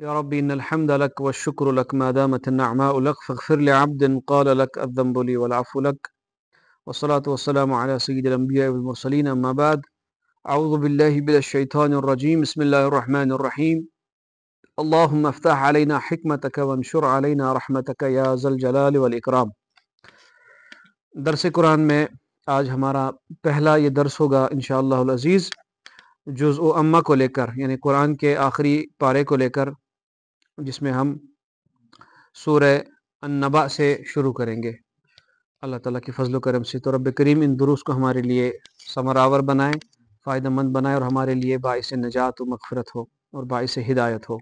يا ربي إن الحمد لك والشكر لك ما دامت النعماء لك فاغفر لعبد قال لك الذنب لي والعفو لك والصلاة والسلام على سيد الأنبياء والمرسلين أما بعد أعوذ بالله من الشيطان الرجيم بسم الله الرحمن الرحيم اللهم افتح علينا حكمتك وانشر علينا رحمتك يا ذا الجلال والإكرام۔ درس قرآن میں آج ہمارا پہلا یہ درس ہوگا انشاءاللہ العزیز جزء اما کو لے کر، یعنی قرآن کے آخری پارے کو لے کر، جس میں ہم سورہ النبأ سے شروع کریں گے اللہ تعالیٰ کی فضل و کرم سے۔ تو رب کریم ان دروس کو ہمارے لیے ثمرآور بنائے، فائدہ مند بنائے، اور ہمارے لیے باعث نجات و مغفرت ہو اور باعث ہدایت ہو۔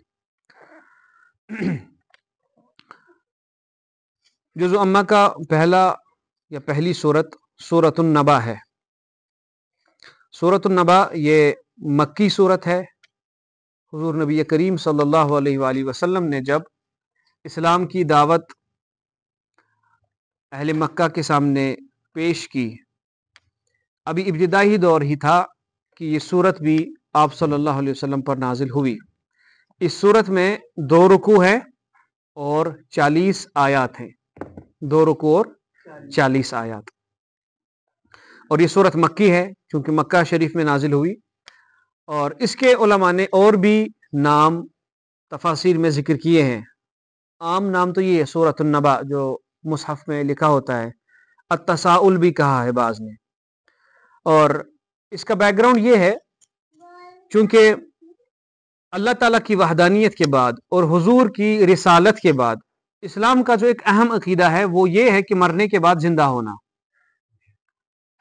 جزء اما کا پہلا یا پہلی سورت سورۃ النبأ ہے۔ سورۃ النبأ یہ مکی سورت ہے۔ حضور نبی کریم صلی اللہ علیہ وآلہ وسلم نے جب اسلام کی دعوت اہل مکہ کے سامنے پیش کی، ابھی ابتدائی دور ہی تھا کہ یہ سورت بھی آپ صلی اللہ علیہ وسلم پر نازل ہوئی۔ اس سورت میں 2 رکوع ہیں اور 40 آیات ہیں، 2 رکوع اور 40 آیات، اور یہ سورت مکی ہے چونکہ مکہ شریف میں نازل ہوئی۔ اور اس کے علماء نے اور بھی نام تفاسیر میں ذکر کیے ہیں۔ عام نام تو یہ ہے سورۃ النبأ، جو مصحف میں لکھا ہوتا ہے، التساؤل بھی کہا ہے بعض نے۔ اور اس کا بیک گراؤنڈ یہ ہے، چونکہ اللہ تعالیٰ کی وحدانیت کے بعد اور حضور کی رسالت کے بعد اسلام کا جو ایک اہم عقیدہ ہے وہ یہ ہے کہ مرنے کے بعد زندہ ہونا،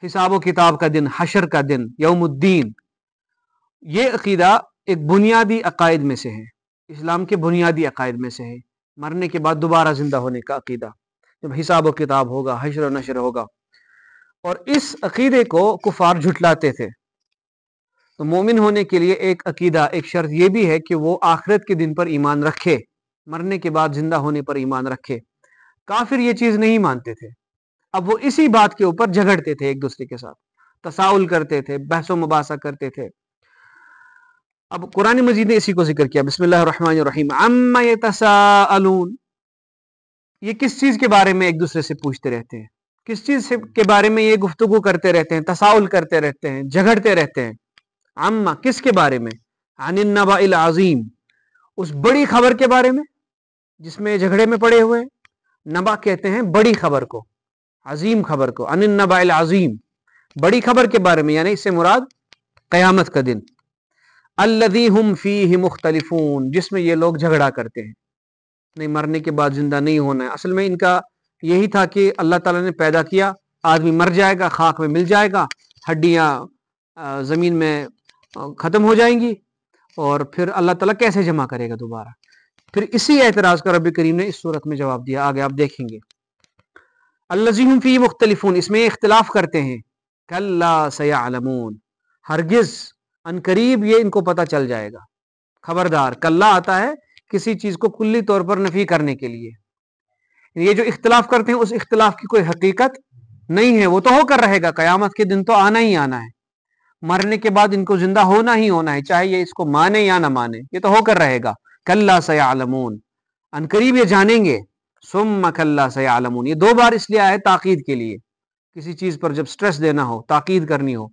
حساب و کتاب کا دن، حشر کا دن، یوم الدین۔ یہ عقیدہ ایک بنیادی عقائد میں سے ہے، اسلام کے بنیادی عقائد میں سے ہے، مرنے کے بعد دوبارہ زندہ ہونے کا عقیدہ، جب حساب و کتاب ہوگا، حشر و نشر ہوگا۔ اور اس عقیدے کو کفار جھٹلاتے تھے۔ تو مومن ہونے کے لیے ایک عقیدہ، ایک شرط یہ بھی ہے کہ وہ آخرت کے دن پر ایمان رکھے، مرنے کے بعد زندہ ہونے پر ایمان رکھے۔ کافر یہ چیز نہیں مانتے تھے، اب وہ اسی بات کے اوپر جھگڑتے تھے، ایک دوسرے کے ساتھ تساؤل کرتے تھے، بحث و مباحثہ کرتے تھے۔ اب قرآن مجید نے اسی کو ذکر کیا، بسم اللہ الرحمن الرحیم، عما یتساءلون، یہ کس چیز کے بارے میں ایک دوسرے سے پوچھتے رہتے ہیں، کس چیز کے بارے میں یہ گفتگو کرتے رہتے ہیں، تساؤل کرتے رہتے ہیں، جھگڑتے رہتے ہیں۔ عما کس کے بارے میں؟ عن النبأ العظیم، اس بڑی خبر کے بارے میں جس میں جھگڑے میں پڑے ہوئے ہیں۔ نبأ کہتے ہیں بڑی خبر کو، عظیم خبر کو، عن النبأ العظیم، بڑی خبر کے بارے میں، یعنی اس سے مراد قیامت کا دن۔ الذی ہم فیہ مختلفون، جس میں یہ لوگ جھگڑا کرتے ہیں، نہیں مرنے کے بعد زندہ نہیں ہونا ہے۔ اصل میں ان کا یہی تھا کہ اللہ تعالیٰ نے پیدا کیا، آدمی مر جائے گا، خاک میں مل جائے گا، ہڈیاں زمین میں ختم ہو جائیں گی، اور پھر اللہ تعالیٰ کیسے جمع کرے گا دوبارہ؟ پھر اسی اعتراض کا رب کریم نے اس صورت میں جواب دیا، آگے آپ دیکھیں گے۔ الذی ہم فیہ مختلفون، اس میں اختلاف کرتے ہیں۔ کلا سیعلمون، ہرگز ان قریب یہ ان کو پتہ چل جائے گا۔ خبردار، کلا آتا ہے کسی چیز کو کلی طور پر نفی کرنے کے لیے۔ یہ جو اختلاف کرتے ہیں اس اختلاف کی کوئی حقیقت نہیں ہے، وہ تو ہو کر رہے گا، قیامت کے دن تو آنا ہی آنا ہے، مرنے کے بعد ان کو زندہ ہونا ہی ہونا ہے، چاہے یہ اس کو مانے یا نہ مانے، یہ تو ہو کر رہے گا۔ کلا سیعلمون، ان قریب یہ جانیں گے۔ ثم کلا سیعلمون، یہ 2 بار اس لیے آیا ہے تاکید کے لیے، کسی چیز پر جب سٹریس دینا ہو، تاکید کرنی ہو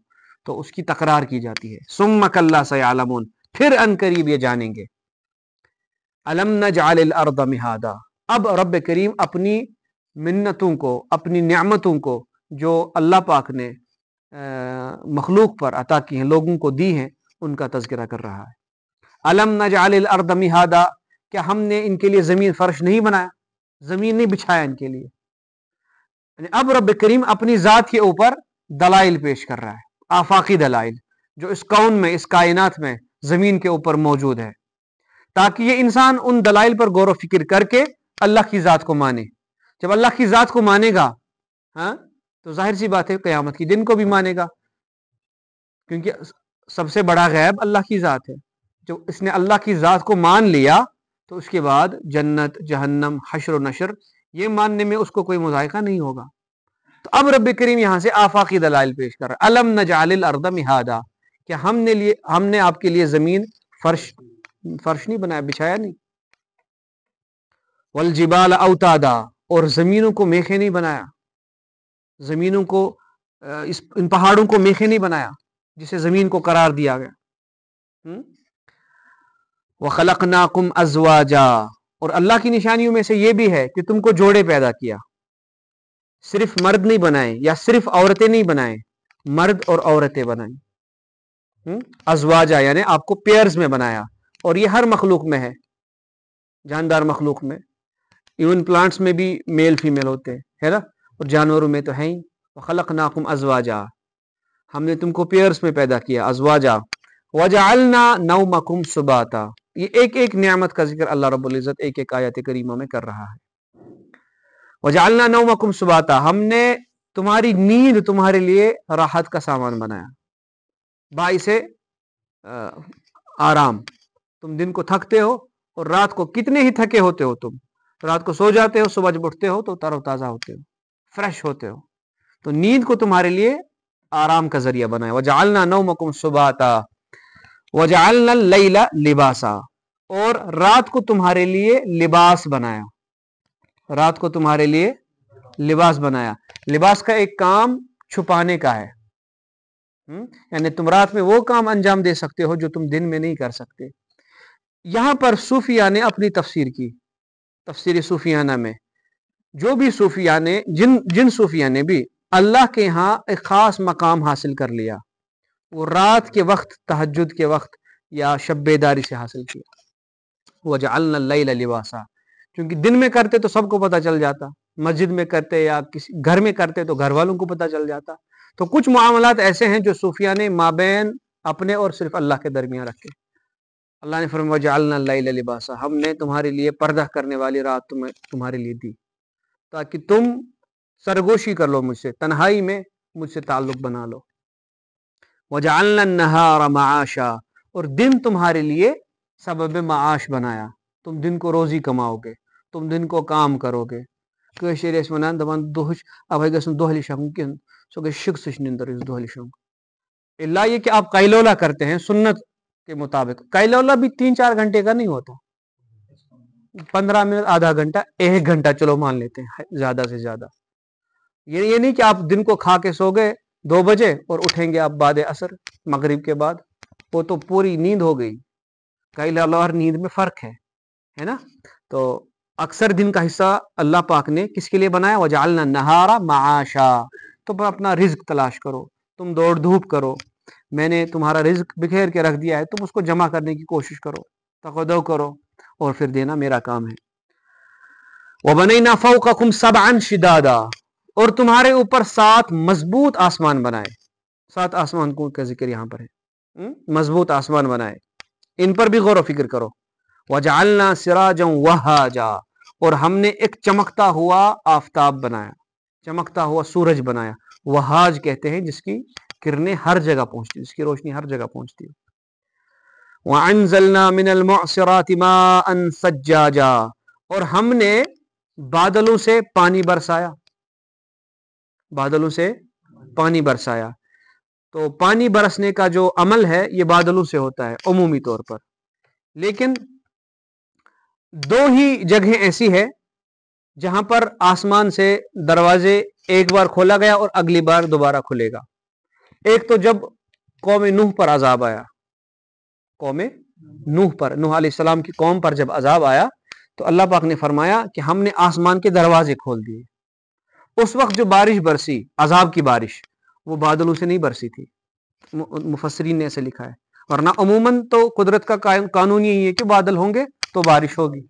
تو اس کی تکرار کی جاتی ہے۔ ثم کلا سیعلمون، پھر ان قریب یہ جانیں گے۔ الم نجعل الارض مہادا، اب رب کریم اپنی منتوں کو، اپنی نعمتوں کو جو اللہ پاک نے مخلوق پر عطا کی ہیں، لوگوں کو دی ہیں، ان کا تذکرہ کر رہا ہے۔ الم نجعل الارض مہادا، کیا ہم نے ان کے لیے زمین فرش نہیں بنایا، زمین نہیں بچھایا ان کے لیے؟ یعنی اب رب کریم اپنی ذات کے اوپر دلائل پیش کر رہا ہے، آفاقی دلائل جو اس کون میں، اس کائنات میں زمین کے اوپر موجود ہے، تاکہ یہ انسان ان دلائل پر غور و فکر کر کے اللہ کی ذات کو مانے۔ جب اللہ کی ذات کو مانے گا تو ظاہر سی بات ہے قیامت کی دن کو بھی مانے گا، کیونکہ سب سے بڑا غیب اللہ کی ذات ہے۔ جو اس نے اللہ کی ذات کو مان لیا تو اس کے بعد جنت، جہنم، حشر و نشر، یہ ماننے میں اس کو کوئی مذائقہ نہیں ہوگا۔ تو اب رب کریم یہاں سے آفاقی دلائل پیش کر رہا ہے۔ الم نجعل الارض مہادا، کہ ہم نے آپ کے لیے زمین فرش نہیں بنایا، بچھایا نہیں، والجبال اوتادا، اور زمینوں کو میخیں نہیں بنایا، زمینوں کو ان پہاڑوں کو میخیں نہیں بنایا جسے زمین کو قرار دیا گیا۔ وخلقناکم ازواجا، اور اللہ کی نشانیوں میں سے یہ بھی ہے کہ تم کو جوڑے پیدا کیا، صرف مرد نہیں بنائے یا صرف عورتیں نہیں بنائے، مرد اور عورتیں بنائیں۔ ازواجا یعنی آپ کو پیئرز میں بنایا، اور یہ ہر مخلوق میں ہے، جاندار مخلوق میں، ایون پلانٹس میں بھی میل فیمیل ہوتے ہیں، ہے نا، اور جانوروں میں تو ہے ہی۔ وخلقناکم ازواجا، ہم نے تم کو پیئرز میں پیدا کیا، ازواجا۔ وجعلنا نومکم سباتا، یہ ایک ایک نعمت کا ذکر اللہ رب العزت ایک ایک آیت کریمہ میں کر رہا ہے۔ وجعلنا نومکم سباتا، ہم نے تمہاری نیند تمہارے لیے راحت کا سامان بنایا، باعث آرام۔ تم دن کو تھکتے ہو، اور رات کو کتنے ہی تھکے ہوتے ہو، تم رات کو سو جاتے ہو، صبح جب اٹھتے ہو تو تر و تازہ ہوتے ہو، فریش ہوتے ہو، تو نیند کو تمہارے لیے آرام کا ذریعہ بنایا۔ وجعلنا نومکم سباتا وجعلنا اللیل لباسا، اور رات کو تمہارے لیے لباس بنایا، رات کو تمہارے لیے لباس بنایا۔ لباس کا ایک کام چھپانے کا ہے، یعنی تم رات میں وہ کام انجام دے سکتے ہو جو تم دن میں نہیں کر سکتے۔ یہاں پر صوفیہ نے اپنی تفسیر کی، تفسیر صوفیانہ میں جو بھی صوفیہ نے جن صوفیہ نے بھی اللہ کے ہاں ایک خاص مقام حاصل کر لیا، وہ رات کے وقت، تہجد کے وقت یا شب بیداری سے حاصل کیا۔ وجعلنا اللیل لباسا، کیونکہ دن میں کرتے تو سب کو پتہ چل جاتا، مسجد میں کرتے یا کسی گھر میں کرتے تو گھر والوں کو پتہ چل جاتا، تو کچھ معاملات ایسے ہیں جو صوفیہ نے مابین اپنے اور صرف اللہ کے درمیان رکھے۔ اللہ نے فرمایا وجعلنا اللیل لباسا، ہم نے تمہارے لیے پردہ کرنے والی رات تمہارے لیے دی، تاکہ تم سرگوشی کر لو مجھ سے، تنہائی میں مجھ سے تعلق بنا لو۔ وجعلنا النہار معاشا، اور دن تمہارے لیے سبب معاش بنایا، تم دن کو روزی کماؤ گے، تم دن کو کام کرو گے۔ کٲشِر ٲسۍ وَنان دَپان دۄہٕچ اَوَے گژھِ نہٕ دۄہلہِ شۄنٛگُن کِہیٖنۍ، سۄ گژھِ شِکسٕچ نِندٕر یُس دۄہلہِ شۄنٛگ۔ اللہ یہ کہ آپ قیلولہ کرتے ہیں سنت کے مطابق، قیلولہ بھی 3-4 گھنٹے کا نہیں ہوتا، 15 منٹ، آدھا گھنٹہ، 1 گھنٹہ چلو مان لیتے ہیں زیادہ سے زیادہ۔ یہ نہیں کہ آپ دن کو کھا کے سو گئے 2 بجے اور اٹھیں گے آپ بعد عصر، مغرب کے بعد، وہ تو پوری نیند ہو گئی۔ قیلولہ اور نیند میں فرق ہے نا۔ تو اکثر دن کا حصہ اللہ پاک نے کس کے لیے بنایا؟ وجعلنا النہار معاشا، تم اپنا رزق تلاش کرو، تم دوڑ دھوپ کرو، میں نے تمہارا رزق بکھیر کے رکھ دیا ہے، تم اس کو جمع کرنے کی کوشش کرو، تقدو کرو، اور پھر دینا میرا کام ہے۔ وَبَنَيْنَا فَوْقَكُمْ سَبْعًا شِدَادًا، اور تمہارے اوپر 7 مضبوط آسمان بنائے۔ 7 آسمان کا ذکر یہاں پر ہے، مضبوط آسمان بنائے، ان پر بھی غور و فکر کرو۔ وَجَعَلْنَا سِرَاجًا وَهَّاجًا، اور ہم نے ایک چمکتا ہوا آفتاب بنایا، چمکتا ہوا سورج بنایا۔ وہاج کہتے ہیں جس کی کرنیں ہر جگہ پہنچتی، جس کی روشنی ہر جگہ پہنچتی ہے۔ وَأَنزَلْنَا مِنَ الْمُعْصِرَاتِ مَاءً ثَجَّاجًا، اور ہم نے بادلوں سے پانی برسایا، بادلوں سے پانی برسایا۔ تو پانی برسنے کا جو عمل ہے یہ بادلوں سے ہوتا ہے عمومی طور پر، لیکن 2 ہی جگہیں ایسی ہے جہاں پر آسمان سے دروازے ایک بار کھولا گیا اور اگلی بار دوبارہ کھلے گا۔ ایک تو جب قوم نوح پر عذاب آیا، قوم نوح علیہ السلام کی قوم پر جب عذاب آیا تو اللہ پاک نے فرمایا کہ ہم نے آسمان کے دروازے کھول دیے۔ اس وقت جو بارش برسی، عذاب کی بارش، وہ بادلوں سے نہیں برسی تھی، مفسرین نے ایسے لکھا ہے، ورنہ عموماً تو قدرت کا قانون یہی ہے کہ بادل ہوں گے تو بارش ہوگی۔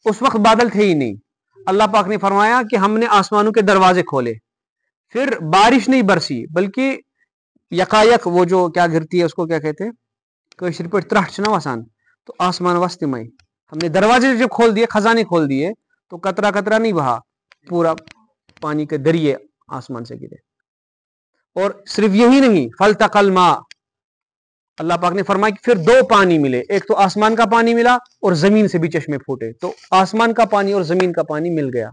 اس وقت بادل تھے ہی نہیں، اللہ پاک نے فرمایا کہ ہم نے آسمانوں کے دروازے کھولے، پھر بارش نہیں برسی بلکہ یکایک وہ جو کیا گرتی ہے اس کو کیا کہتے ہیں، کٲشِر پٲٹھۍ ترٹھ چھنا وسان، تو آسمان وس تمے، ہم نے دروازے جب کھول دیے، خزانے کھول دیے، تو قطرہ قطرہ نہیں بہا، پورا پانی کے دریے آسمان سے گرے۔ اور صرف یہی نہیں، فَالْتَقَى الْمَاءُ، اللہ پاک نے فرمایا کہ پھر 2 پانی ملے، ایک تو آسمان کا پانی ملا اور زمین سے بھی چشمے پھوٹے، تو آسمان کا پانی اور زمین کا پانی مل گیا،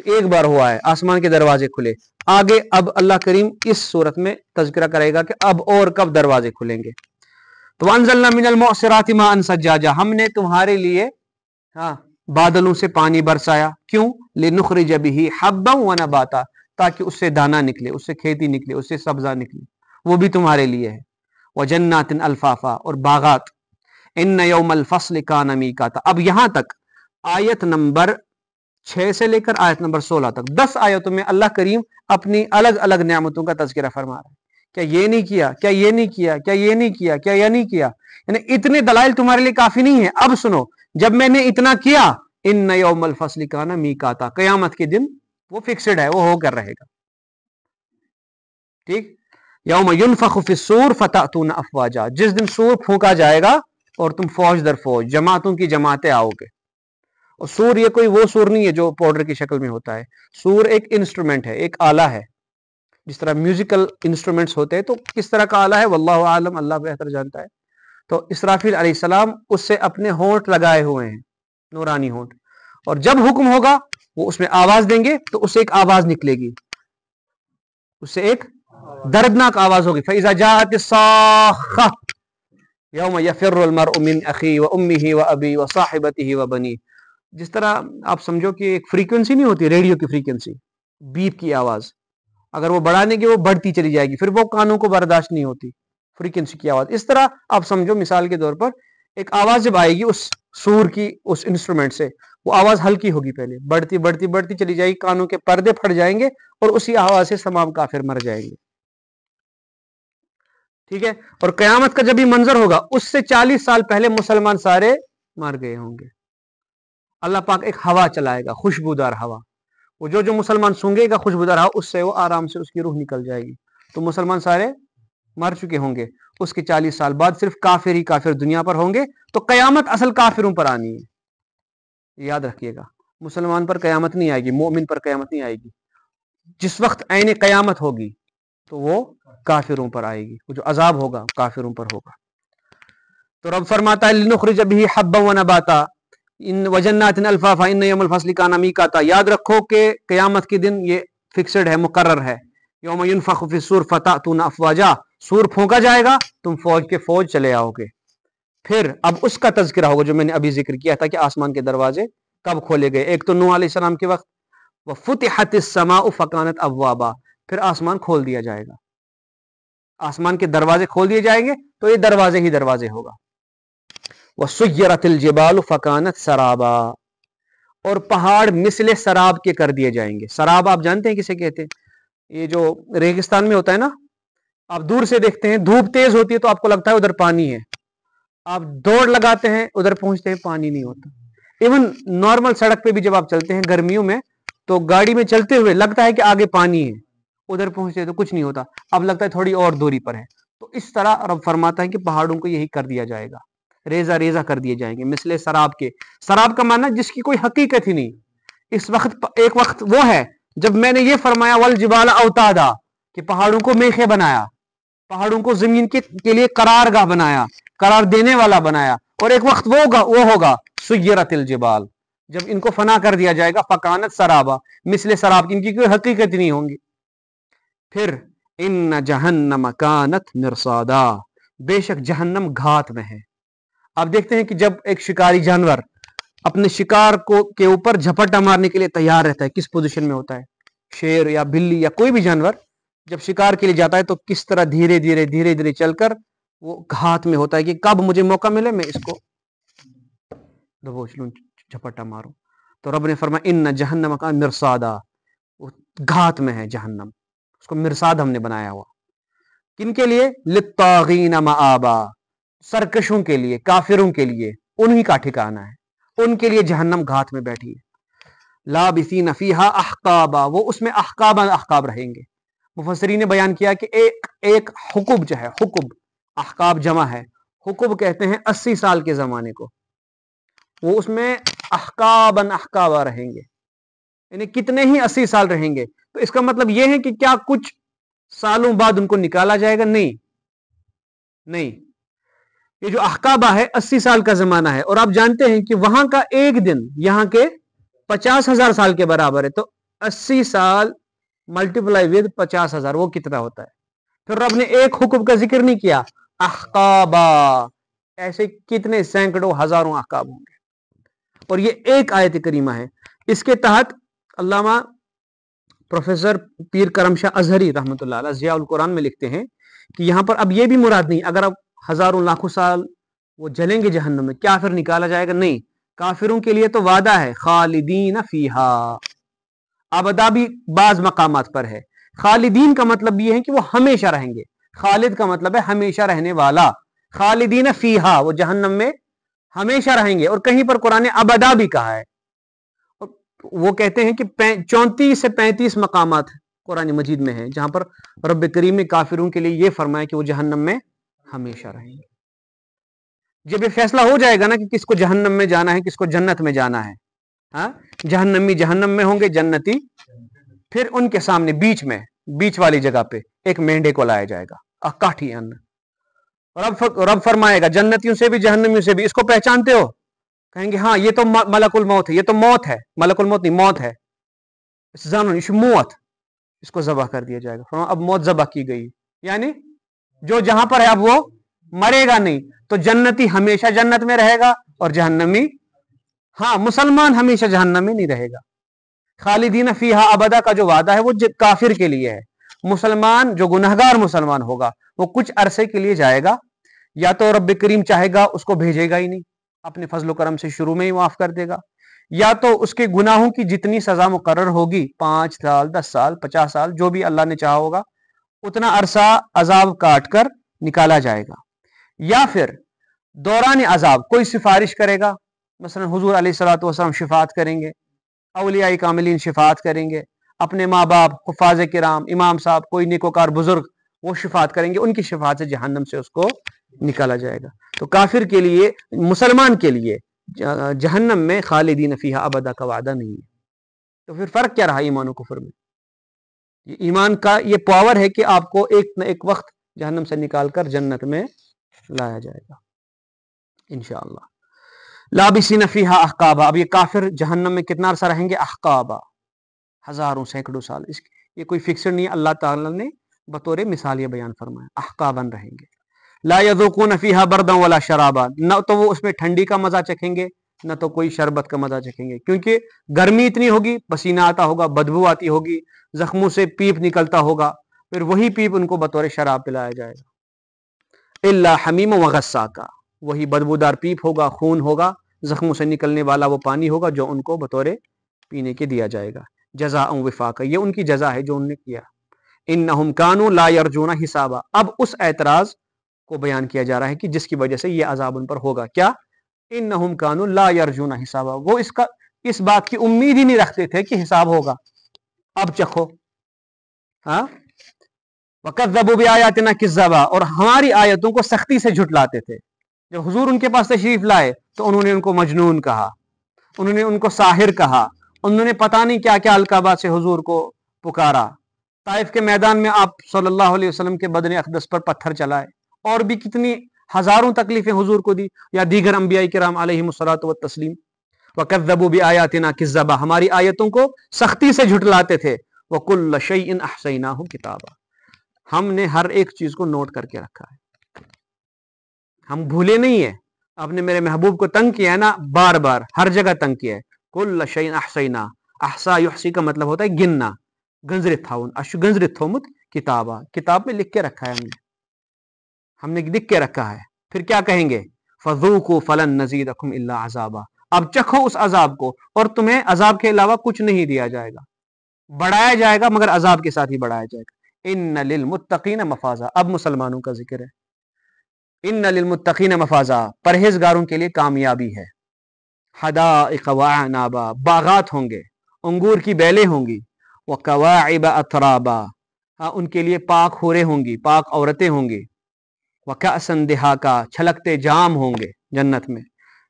ایک بار ہوا ہے، آسمان کے دروازے کھلے۔ آگے اب اللہ کریم اس صورت میں تذکرہ کرے گا کہ اب اور کب دروازے کھلیں گے۔ تو وَأَنزَلْنَا مِنَ الْمُعْصِرَاتِ مَاءً ثَجَّاجًا، ہم نے تمہارے لیے بادلوں سے پانی برسایا، کیوں؟ لنخرج به حبا ونباتا، تاکہ اس سے دانا نکلے، اس سے کھیتی نکلے، اس سے سبزہ نکلے، وہ بھی تمہارے لیے ہے۔ وجنات الفافا، اور باغات۔ ان یوم الفصل کان میقاتا۔ اب یہاں تک آیت نمبر 6 سے لے کر آیت نمبر 16 تک 10 آیتوں میں اللہ کریم اپنی الگ الگ نعمتوں کا تذکرہ فرما رہا ہے۔ کیا یہ نہیں کیا، کیا یہ نہیں کیا، کیا یہ نہیں کیا، کیا یہ نہیں کیا؟ یعنی اتنے دلائل تمہارے لیے کافی نہیں ہے، اب سنو، جب میں نے اتنا کیا، ان یوم الفصل کان میقاتا، قیامت کے دن وہ فکسڈ ہے، وہ ہو کر رہے گا، ٹھیک؟ یوم ینفخ فی الصور فتأتون افواجا، جس دن سور پھونکا جائے گا اور تم فوج در فوج، جماعتوں کی جماعتیں آؤ گے۔ اور سور یہ کوئی وہ سور نہیں ہے جو پاؤڈر کی شکل میں ہوتا ہے، سور ایک انسٹرومنٹ ہے، ایک آلہ ہے، جس طرح میوزیکل انسٹرومنٹس ہوتے ہیں، تو کس طرح کا آلہ ہے واللہ عالم، اللہ بہتر جانتا ہے۔ تو اسرافیل علیہ السلام اس سے اپنے ہونٹ لگائے ہوئے ہیں، نورانی ہونٹ، اور جب حکم ہوگا وہ اس میں آواز دیں گے تو اس سے ایک آواز نکلے گی، اس سے ایک دردناک آواز ہوگی۔ فَإِذَا جَاءَتِ الصَّاخَّةُ يَوْمَ يَفِرُّ الْمَرْءُ مِنْ أَخِيهِ وَأُمِّهِ وَأَبِيهِ وَصَاحِبَتِهِ وَبَنِيهِ، جس طرح آپ سمجھو کہ ایک فریکوینسی نہیں ہوتی، ریڈیو کی فریکوینسی، بیپ کی آواز، اگر وہ بڑھانے کی وہ بڑھتی چلی جائے گی، پھر وہ کانوں کو برداشت نہیں ہوتی، فریکوینسی کی آواز۔ اس طرح آپ سمجھو مثال کے طور پر ایک آواز جب آئے گی اس سور کی، اس انسٹرومنٹ سے، وہ آواز ہلکی ہوگی، پہلے بڑھتی بڑھتی بڑھتی چلی جائے گی، کانوں کے پردے پھٹ جائیں گے اور اسی آواز سے تمام کافر مر جائیں گے، ٹھیک ہے؟ اور قیامت کا جب یہ منظر ہوگا، اس سے 40 سال پہلے مسلمان سارے مر گئے ہوں گے۔ اللہ پاک ایک ہوا چلائے گا، خوشبودار ہوا، وہ جو مسلمان سونگے گا خوشبودار ہوا، اس سے وہ آرام سے اس کی روح نکل جائے گی، تو مسلمان سارے مر چکے ہوں گے۔ اس کے 40 سال بعد صرف کافر ہی کافر دنیا پر ہوں گے، تو قیامت اصل کافروں پر آنی ہے، یاد رکھیے گا، مسلمان پر قیامت نہیں آئے گی، مومن پر قیامت نہیں آئے گی۔ جس وقت عین قیامت ہوگی تو وہ کافروں پر آئے گی، وہ جو عذاب ہوگا کافروں پر ہوگا۔ تو رب فرماتا ہے لنخرج به حبا ونباتا ان وجنات الفافا ان یوم الفصل کان میقاتا، یاد رکھو کہ قیامت کے دن یہ فکسڈ ہے، مقرر ہے۔ یوم ینفخ فی الصور فتأتون افواجا، سور پھونکا جائے گا، تم فوج کے فوج چلے آؤ گے۔ پھر اب اس کا تذکرہ ہوگا جو میں نے ابھی ذکر کیا تھا کہ آسمان کے دروازے کب کھولے گئے، ایک تو نوح علیہ السلام کے وقت، وفتحت السماء فکانت ابوابا، پھر آسمان کھول دیا جائے گا، آسمان کے دروازے کھول دیے جائیں گے تو یہ دروازے ہی دروازے ہوگا۔ وسیرت الجبال فکانت سرابا، اور پہاڑ مثل سراب کے کر دیے جائیں گے۔ سراب آپ جانتے ہیں کسے کہتے ہیں؟ یہ جو ریگستان میں ہوتا ہے نا، آپ دور سے دیکھتے ہیں، دھوپ تیز ہوتی ہے تو آپ کو لگتا ہے ادھر پانی ہے، آپ دوڑ لگاتے ہیں، ادھر پہنچتے ہیں پانی نہیں ہوتا۔ ایون نارمل سڑک پہ بھی جب آپ چلتے ہیں گرمیوں میں تو گاڑی میں چلتے ہوئے لگتا ہے کہ آگے پانی ہے، ادھر پہنچتے تو کچھ نہیں ہوتا، اب لگتا ہے تھوڑی اور دوری پر ہے۔ تو اس طرح رب فرماتا ہے کہ پہاڑوں کو یہی کر دیا جائے گا، ریزہ ریزہ کر دیے جائیں گے، مثل سراب کے۔ سراب کا معنی جس کی کوئی حقیقت ہی نہیں۔ اس وقت ایک وقت وہ ہے جب میں نے یہ فرمایا والجبال اوتادا، کہ پہاڑوں کو میخیں بنایا، پہاڑوں کو زمین کے لیے قرار گاہ بنایا، قرار دینے والا بنایا، اور ایک وقت وہ ہوگا سیرت الجبال، جب ان کو فنا کر دیا جائے گا، فکانت سرابا، مثل سراب، ان کی کوئی حقیقت نہیں ہوں گی۔ پھر ان جہنم کانت مرصادا، بے شک جہنم گھات میں ہے۔ آپ دیکھتے ہیں کہ جب ایک شکاری جانور اپنے شکار کے اوپر جھپٹا مارنے کے لیے تیار رہتا ہے، کس پوزیشن میں ہوتا ہے؟ شیر یا بلی یا کوئی بھی جانور جب شکار کے لیے جاتا ہے تو کس طرح دھیرے دھیرے دھیرے دھیرے چل کر وہ گھات میں ہوتا ہے کہ کب مجھے موقع ملے میں اس کو دبوچ لوں، جھپٹا ماروں۔ تو رب نے فرمایا ان جہنم کا مرصادا، وہ گھات میں ہے جہنم، اس کو مرصاد ہم نے بنایا ہوا۔ کن کے لیے؟ للطاغین مآبا، سرکشوں کے لیے، کافروں کے لیے، انہی کا ٹھکانہ ہے، ان کے لیے جہنم گھات میں بیٹھی ہے۔ لابثین فیہا احقابا، وہ اس میں احقاب رہیں گے۔ مفسرین نے بیان کیا کہ ایک حقب جو ہے، حقب، احقاب جمع ہے، حقب کہتے ہیں 80 سال کے زمانے کو، وہ اس میں احقابا رہیں گے، یعنی کتنے ہی 80 سال رہیں گے۔ تو اس کا مطلب یہ ہے کہ کیا کچھ سالوں بعد ان کو نکالا جائے گا؟ نہیں، یہ جو احقابہ ہے 80 سال کا زمانہ ہے، اور آپ جانتے ہیں کہ وہاں کا ایک دن یہاں کے 50,000 سال کے برابر ہے، تو 80 سال ملٹیپلائی ود 50,000 وہ کتنا ہوتا ہے؟ پھر رب نے ایک حکم کا ذکر نہیں کیا، احقابا، ایسے کتنے سینکڑوں ہزاروں احقاب ہوں گے۔ اور یہ ایک آیت کریمہ ہے. اس کے تحت علامہ پروفیسر پیر کرم شاہ اظہری رحمۃ اللہ علیہ ضیاء القرآن میں لکھتے ہیں کہ یہاں پر اب یہ بھی مراد نہیں اگر اب ہزاروں لاکھوں سال وہ جلیں گے جہنم میں کیا پھر نکالا جائے گا؟ نہیں، کافروں کے لیے تو وعدہ ہے خالدین فیہا، ابدا بھی بعض مقامات پر ہے. خالدین کا مطلب یہ ہے کہ وہ ہمیشہ رہیں گے. خالد کا مطلب ہے ہمیشہ رہنے والا. خالدین فیہا وہ جہنم میں ہمیشہ رہیں گے. اور کہیں پر قرآن نے ابدا بھی کہا ہے. وہ کہتے ہیں کہ 34 سے 35 مقامات قرآن مجید میں ہیں جہاں پر رب کریم نے کافروں کے لیے یہ فرمایا کہ وہ جہنم میں ہمیشہ رہیں گے. جب یہ فیصلہ ہو جائے گا نا کہ کس کو جہنم میں جانا ہے کس کو جنت میں جانا ہے، ہاں، جہنمی جہنم میں ہوں گے، جنتی پھر ان کے سامنے بیچ والی جگہ پہ ایک مینڈے کو لایا جائے گا کاٹھی ان. رب فرمائے گا جنتیوں سے بھی جہنمیوں سے بھی اس کو پہچانتے ہو؟ کہیں گے ہاں یہ تو ملک الموت ہے، یہ تو موت ہے، ملک الموت نہیں موت ہے، موت، اس کو ذبح کر دیا جائے گا. اب موت ذبح کی گئی یعنی جو جہاں پر ہے اب وہ مرے گا نہیں. تو جنتی ہمیشہ جنت میں رہے گا اور جہنمی، ہاں مسلمان ہمیشہ جہنم میں نہیں رہے گا. خالدین فیہا ابدا کا جو وعدہ ہے وہ کافر کے لیے ہے. مسلمان جو گنہگار مسلمان ہوگا وہ کچھ عرصے کے لیے جائے گا، یا تو رب کریم چاہے گا اس کو بھیجے گا ہی نہیں، اپنے فضل و کرم سے شروع میں ہی معاف کر دے گا، یا تو اس کے گناہوں کی جتنی سزا مقرر ہوگی 5 سال 10 سال 50 سال جو بھی اللہ نے چاہا ہوگا اتنا عرصہ عذاب کاٹ کر نکالا جائے گا. یا پھر دوران عذاب کوئی سفارش کرے گا، مثلا حضور علیہ الصلوۃ والسلام شفاعت کریں گے، اولیاء کاملین شفاعت کریں گے، اپنے ماں باپ حفاظ کرام امام صاحب کوئی نیکوکار بزرگ وہ شفاعت کریں گے، ان کی شفاعت سے جہنم سے اس کو نکالا جائے گا. تو کافر کے لیے، مسلمان کے لیے جہنم میں خالدین فیہا ابدا کا وعدہ نہیں ہے. تو پھر فرق کیا رہا ایمان و کفر میں؟ یہ ایمان کا یہ پاور ہے کہ آپ کو ایک نہ ایک وقت جہنم سے نکال کر جنت میں لایا جائے گا انشاءاللہ. لابسین فیہا احقابا، اب یہ کافر جہنم میں کتنا عرصہ رہیں گے؟ احقابا، ہزاروں سینکڑوں سال. یہ کوئی فکسڈ نہیں ہے، اللہ تعالیٰ نے بطور مثال یہ بیان فرمایا احقابا رہیں گے. لا یذوقون فیہا بردا ولا شرابا، نہ تو وہ اس میں ٹھنڈی کا مزہ چکھیں گے نہ تو کوئی شربت کا مزہ چکھیں گے، کیونکہ گرمی اتنی ہوگی، پسینہ آتا ہوگا، بدبو آتی ہوگی، زخموں سے پیپ نکلتا ہوگا، پھر وہی پیپ ان کو بطور شراب پلایا جائے گا. الا حمیم وغساقا، وہی بدبودار پیپ ہوگا، خون ہوگا، زخموں سے نکلنے والا وہ پانی ہوگا جو ان کو بطور پینے کے دیا جائے گا. جزاء وفاقا، یہ ان کی جزا ہے جو انہوں نے کیا. انہم کانوا لا یرجون حسابا، اب اس اعتراض کو بیان کیا جا رہا ہے کہ جس کی وجہ سے یہ عذاب ان پر ہوگا. کیا؟ انہم کانوا لا یرجون حسابا، وہ اس بات کی امید ہی نہیں رکھتے تھے کہ حساب ہوگا. اب چکھو، ہاں، وکذبوا بآیاتنا کذابا، اور ہماری آیتوں کو سختی سے جھٹلاتے تھے. جب حضور ان کے پاس تشریف لائے تو انہوں نے ان کو مجنون کہا، انہوں نے ان کو ساحر کہا، انہوں نے پتہ نہیں کیا کیا القابات سے حضور کو پکارا. طائف کے میدان میں آپ صلی اللہ علیہ وسلم کے بدن اقدس پر پتھر چلائے، اور بھی کتنی ہزاروں تکلیفیں حضور کو دی، یا دیگر انبیاء کرام علیہم الصلوۃ والتسلیم. وکذبوا بآیاتنا کذابا، ہماری آیتوں کو سختی سے جھٹلاتے تھے. وکل شیء احصیناہ کتابا، ہم نے ہر ایک چیز کو نوٹ کر کے رکھا ہے، ہم بھولے نہیں ہیں. آپ نے میرے محبوب کو تنگ کیا ہے نا، بار بار ہر جگہ تنگ کیا ہے. کل شیء احصیناہ، احصا یحصی کا مطلب ہوتا ہے گننا. گنزرت تھاون اشو گنزرت تھومت کتابا، کتاب میں لکھ کے رکھا ہے ہم نے لکھ کے رکھا ہے. پھر کیا کہیں گے؟ فذوقوا فلن نزیدکم الا عذابا، اب چکھو اس عذاب کو اور تمہیں عذاب کے علاوہ کچھ نہیں دیا جائے گا. بڑھایا جائے گا مگر عذاب کے ساتھ ہی بڑھایا جائے گا. ان للمتقین مفازا، اب مسلمانوں کا ذکر ہے. ان للمتقین مفازا، پرہیزگاروں کے لیے کامیابی ہے. حدائق واعنابا، باغات ہوں گے، انگور کی بیلیں ہوں گی. وکواعب اترابا، ان کے لیے پاک حوریں ہوں گی، پاک عورتیں ہوں گی. وکأسا دہاقا، چھلکتے جام ہوں گے جنت میں.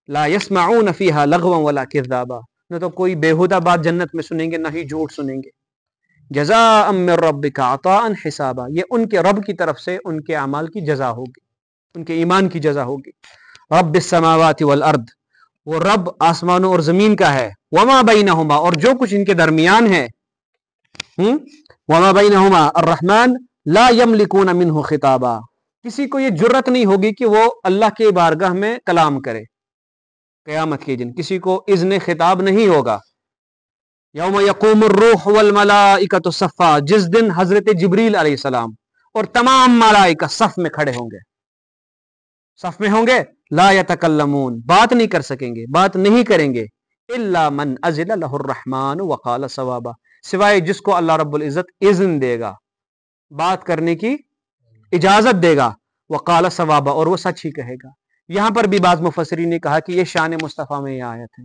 لا یسمعون فیہا لغوا ولا کذابا، نہ تو کوئی بیہودہ بات جنت میں سنیں گے نہ ہی جھوٹ سنیں گے. جزاء من ربک عطاء حسابا، یہ ان کے رب کی طرف سے ان کے اعمال کی جزا ہوگی، ان کے ایمان کی جزا ہوگی. رب السماوات والارض، وہ رب آسمانوں اور زمین کا ہے. وما بینہما، اور جو کچھ ان کے درمیان ہے. وما بینہما الرحمن لا یملکون منہ خطابا، کسی کو یہ جرت نہیں ہوگی کہ وہ اللہ کے بارگاہ میں کلام کرے. قیامت کے دن کسی کو اذن خطاب نہیں ہوگا. یوم یقوم الروح والملائکۃ صفا، جس دن حضرت جبریل علیہ السلام اور تمام ملائکہ صف میں کھڑے ہوں گے. صف میں ہوں گے. لا یتکلمون، بات نہیں کر سکیں گے، بات نہیں کریں گے. الا من اذن له الرحمن وقال صوابا، سوائے جس کو اللہ رب العزت اذن دے گا، بات کرنے کی اجازت دے گا. وقال صوابا، اور وہ سچ ہی کہے گا. یہاں پر بھی بعض مفسرین نے کہا کہ یہ شان مصطفیٰ میں یہ آیت ہے.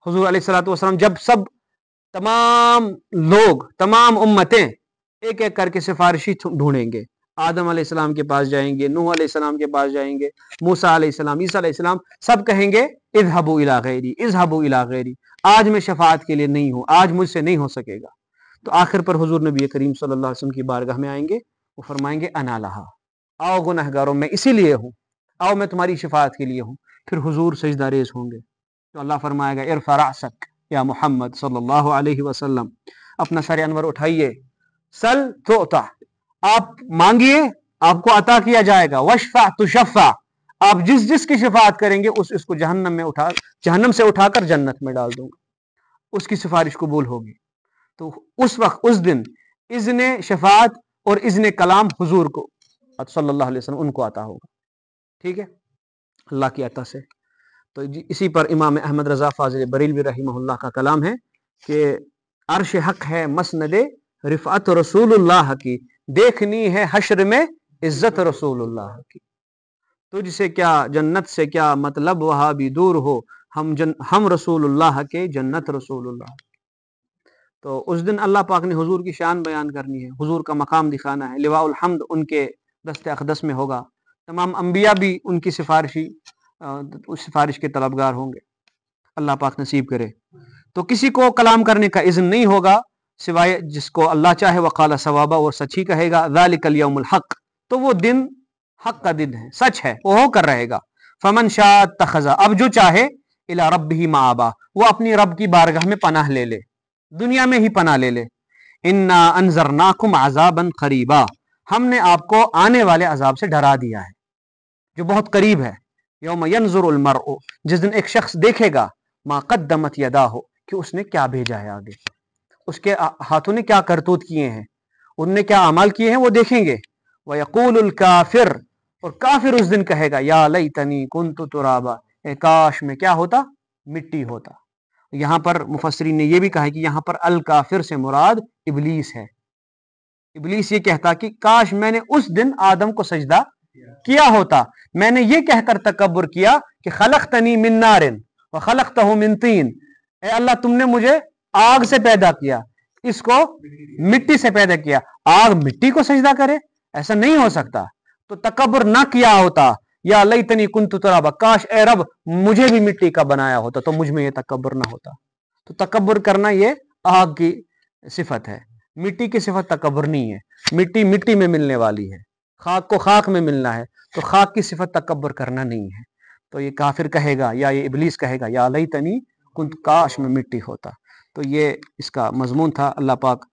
حضور علیہ الصلوۃ والسلام جب تمام لوگ، تمام امتیں ایک ایک کر کے سفارشی ڈھونڈیں گے، آدم علیہ السلام کے پاس جائیں گے، نوح علیہ السلام کے پاس جائیں گے، موسیٰ علیہ السلام، عیسیٰ علیہ السلام، سب کہیں گے اذهبوا الی غیری، اذهبوا الی غیری، آج میں شفاعت کے لیے نہیں ہوں، آج مجھ سے نہیں ہو سکے گا. تو آخر پر حضور نبی کریم صلی اللہ علیہ وسلم کی بارگاہ میں آئیں گے، وہ فرمائیں گے انا لہا، آؤ گنہگاروں میں اسی لیے ہوں، آؤ میں تمہاری شفاعت کے لیے ہوں. پھر حضور سجدہ ریز ہوں گے تو اللہ فرمائے گا ارفع رأسک یا محمد صلی اللہ علیہ وسلم، اپنا سر انور اٹھائیے. سل تعطا، آپ مانگیے آپ کو عطا کیا جائے گا. واشفع تشفع، آپ جس جس کی شفاعت کریں گے اس کو جہنم سے اٹھا کر جنت میں ڈال دوں گا، اس کی سفارش قبول ہوگی. تو اس وقت، اس دن اذن شفاعت اور اذن کلام حضور کو صلی اللہ علیہ وسلم ان کو عطا ہوگا. ٹھیک ہے، اللہ کی عطا سے. تو اسی پر امام احمد رضا فاضل بریلوی رحمہ اللہ کا کلام ہے کہ عرش حق ہے مسند رفعت رسول اللہ کی، دیکھنی ہے حشر میں عزت رسول اللہ کی. تجھ سے کیا جنت سے کیا مطلب وہاں بھی دور ہو، ہم رسول اللہ کے جنت رسول اللہ. تو اس دن اللہ پاک نے حضور کی شان بیان کرنی ہے، حضور کا مقام دکھانا ہے. لواء الحمد ان کے دست اقدس میں ہوگا، تمام انبیاء بھی ان کی سفارش کے طلبگار ہوں گے. اللہ پاک نصیب کرے. تو کسی کو کلام کرنے کا اذن نہیں ہوگا سوائے جس کو اللہ چاہے. وقال صوابا، وہ سچ ہی کہے گا. ذالک الیوم الحق، تو وہ دن حق کا دن ہے، سچ ہے، وہ ہو کر رہے گا. فمن شاء اتخذ، اب جو چاہے الی ربہ مآبا، وہ اپنی رب کی بارگاہ میں پناہ لے لے، دنیا میں ہی پناہ لے لے. انا انذرناکم عذابا قریبا، ہم نے آپ کو آنے والے عذاب سے ڈرا دیا ہے جو بہت قریب ہے. یوم ینظر المرء، جس دن ایک شخص دیکھے گا ما قدمت یداہ، کہ اس نے کیا بھیجا ہے آگے، اس کے ہاتھوں نے کیا کرتوت کیے ہیں، ان نے کیا اعمال کیے ہیں وہ دیکھیں گے. ویقول الکافر، اور کافر اس دن کہے گا یا لیتنی کنت ترابا، اے کاش میں کیا ہوتا، مٹی ہوتا. یہاں پر مفسرین نے یہ بھی کہا ہے کہ یہاں پر الکافر سے مراد ابلیس ہے. ابلیس یہ کہتا کہ کاش میں نے اس دن آدم کو سجدہ کیا ہوتا، میں نے یہ کہہ کر تکبر کیا کہ خلقتنی من نار وخلقتہ من طین، اے اللہ تم نے مجھے آگ سے پیدا کیا، اس کو مٹی سے پیدا کیا، آگ مٹی کو سجدہ کرے، ایسا نہیں ہو سکتا. تو تکبر نہ کیا ہوتا. یا لیتنی کنت ترابا، کاش اے رب مجھے بھی مٹی کا بنایا ہوتا تو مجھ میں یہ تکبر نہ ہوتا. تو تکبر کرنا یہ آگ کی صفت ہے، مٹی کی صفت تکبر نہیں ہے. مٹی مٹی میں ملنے والی ہے، خاک کو خاک میں ملنا ہے، تو خاک کی صفت تکبر کرنا نہیں ہے. تو یہ کافر کہے گا یا یہ ابلیس کہے گا یا لیتنی کنت، کاش میں مٹی ہوتا. تو یہ اس کا مضمون تھا. اللہ پاک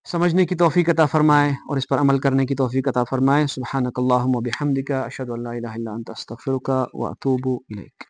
سمجھنے کی توفیق عطا فرمائے اور اس پر عمل کرنے کی توفیق عطا فرمائے. سبحانک اللہم و بحمدک، اشہد ان لا الہ الا انت، استغفرک و اتوب الیک.